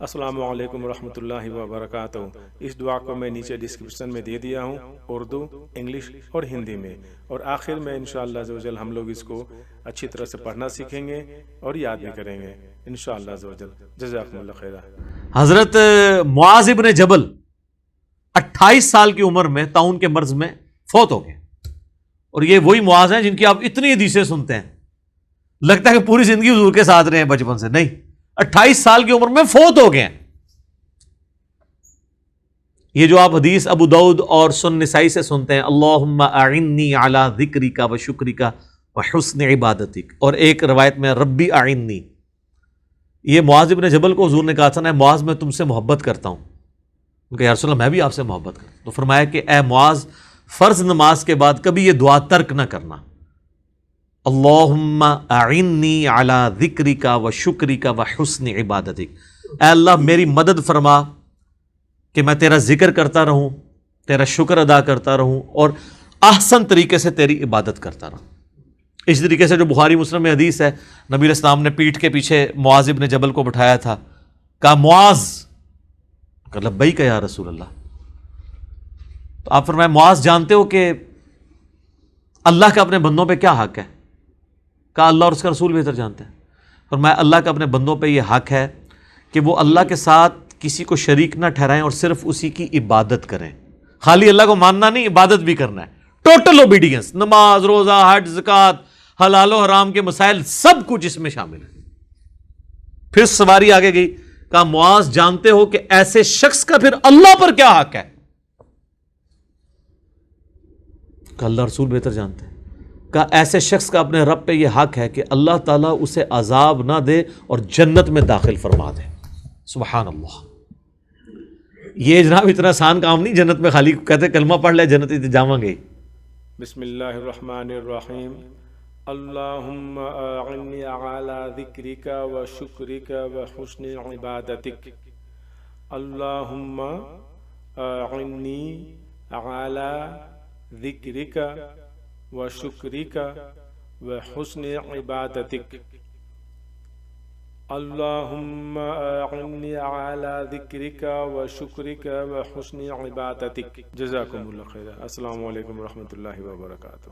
السلام علیکم ورحمۃ اللہ وبرکاتہ۔ اس دعا کو میں نیچے ڈسکرپشن میں دے دیا ہوں، اردو، انگلش اور ہندی میں، اور آخر میں انشاءاللہ عزوجل ہم لوگ اس کو اچھی طرح سے پڑھنا سیکھیں گے اور یاد بھی کریں گے انشاءاللہ عزوجل۔ جزاکم اللہ خیرہ۔ حضرت معاذ ابن جبل 28 سال کی عمر میں طاعون کے مرض میں فوت ہو گئے، اور یہ وہی معاذ ہیں جن کی آپ اتنی حدیثیں سنتے ہیں، لگتا ہے کہ پوری زندگی حضور کے ساتھ رہے ہیں بچپن سے، نہیں، 28 سال کی عمر میں فوت ہو گئے ہیں۔ یہ جو آپ حدیث ابو داؤد اور سنن نسائی سے سنتے ہیں، اللہم اعنی علی ذکرک و شکرک و حسن عبادتک، اور ایک روایت میں ربی اعنی، یہ معاذ ابن جبل کو حضور نے کہا تھا نا معاذ میں تم سے محبت کرتا ہوں، کہ یا رسول اللہ میں بھی آپ سے محبت کرتا ہوں، تو فرمایا کہ اے معاذ فرض نماز کے بعد کبھی یہ دعا ترک نہ کرنا، اللہم اعنی علی ذکرک و شکرک و حسن عبادتک، اے اللہ میری مدد فرما کہ میں تیرا ذکر کرتا رہوں، تیرا شکر ادا کرتا رہوں، اور احسن طریقے سے تیری عبادت کرتا رہوں۔ اس طریقے سے جو بخاری مسلم میں حدیث ہے، نبی علیہ السلام نے پیٹھ کے پیچھے معاذ ابن جبل کو بٹھایا تھا، کہا معاذ، کہا لبیک یا رسول اللہ، تو آپ فرمایا معاذ جانتے ہو کہ اللہ کا اپنے بندوں پہ کیا حق ہے؟ کہا اللہ اور اس کا رسول بہتر جانتے ہیں۔ فرمایا اللہ کا اپنے بندوں پہ یہ حق ہے کہ وہ اللہ کے ساتھ کسی کو شریک نہ ٹھہرائیں اور صرف اسی کی عبادت کریں، خالی اللہ کو ماننا نہیں، عبادت بھی کرنا ہے، ٹوٹل اوبیڈینس، نماز، روزہ، حج، زکوٰۃ، حلال و حرام کے مسائل سب کچھ اس میں شامل ہے۔ پھر سواری آگے گئی، کہا معاذ جانتے ہو کہ ایسے شخص کا پھر اللہ پر کیا حق ہے؟ کہ اللہ رسول بہتر جانتے ہیں۔ کہا ایسے شخص کا اپنے رب پہ یہ حق ہے کہ اللہ تعالیٰ اسے عذاب نہ دے اور جنت میں داخل فرما دے۔ سبحان اللہ، یہ جناب اتنا آسان کام نہیں، جنت میں خالی کہتے کلمہ پڑھ لے جنت جاواں گے۔ بسم اللہ الرحمن الرحیم، اللہم اعنی علی ذکرک و شکرک و حسن عبادتک، اللہم اعنی علی ذکرک و شکرک و حسن عبادتک، اللہم اعنی علی ذکرک و شکرک و حسن عبادتک۔ جزاکم اللہ خیر۔ السلام علیکم ورحمۃ اللہ وبرکاتہ۔